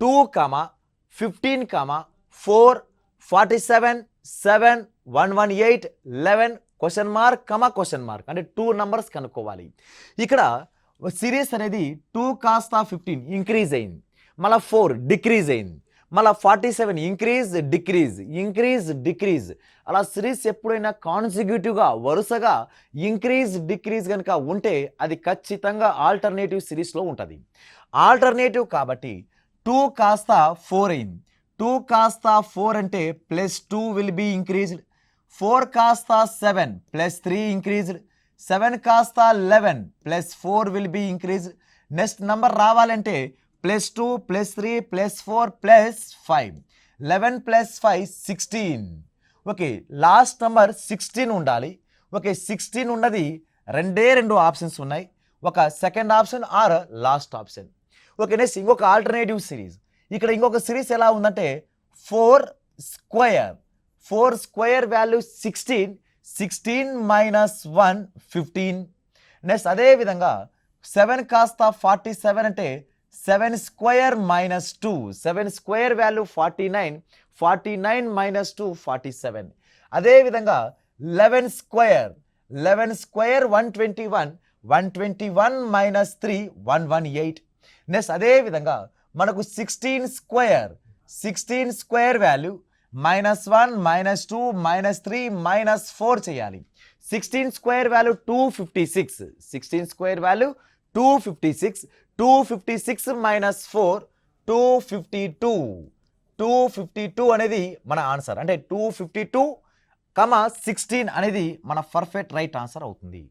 2, 15, 4, 47, 7, 118, 11 question mark అంటే 2 numbers కనుక్కోవాలి. ఇక్కడ సిరీస్ అనేది 2 కాస్త 15 ఇంక్రీజ్ అయింది, మళ్ళీ 4 డిక్రీజ్ అయింది, మళ్ళీ 47 ఇంక్రీజ్ డిక్రీజ్. అలా సిరీస్ ఎప్పుడైనా కాన్సిక్యూటివ్గా వరుసగా డిక్రీజ్ కనుక ఉంటే అది ఖచ్చితంగా ఆల్టర్నేటివ్ సిరీస్లో ఉంటుంది. ఆల్టర్నేటివ్ కాబట్టి 2 కాస్త 4 అయింది. 2 కాస్త 4 అంటే +2 విల్ బీ ఇంక్రీజ్డ్. 4 కాస్త 7 +3 ఇంక్రీజ్డ్. 7 కాస్త 11 +4 will be increased. Next number రావాలంటే +2 +3 +4 +5. 11 + 5 16. ఓకే, లాస్ట్ నంబర్ 16 ఉండాలి. ఓకే, 16 ఉన్నది రెండు ఆప్షన్స్ ఉన్నాయి, ఒక second option or last option. Okay, next ఇంకొక ఆల్టర్నేటివ్ సిరీస్. ఇక్కడ ఇంకొక సిరీస్ ఎలా ఉందంటే 4 స్క్వేర్ వాల్యూ 16, 16 - 1 15. నెక్స్ట్ అదేవిధంగా 7 కాస్త 47 అంటే 7 స్క్వేర్ - 2, 7 స్క్వేర్ వాల్యూ 49, 49 - 2 47. అదేవిధంగా 11 స్క్వేర్ 121, 121 - 3 118. నెక్స్ట్ అదేవిధంగా మనకు 16 స్క్వేర్ వాల్యూ -1 -2 -3 -4 చేయాలి. 16 స్క్వేర్ వాల్యూ 256, 16 స్క్వేర్ వాల్యూ 256, 256 - 4 252. 252 అనేది మన ఆన్సర్. అంటే 252, 16 అనేది మన పర్ఫెక్ట్ రైట్ ఆన్సర్ అవుతుంది.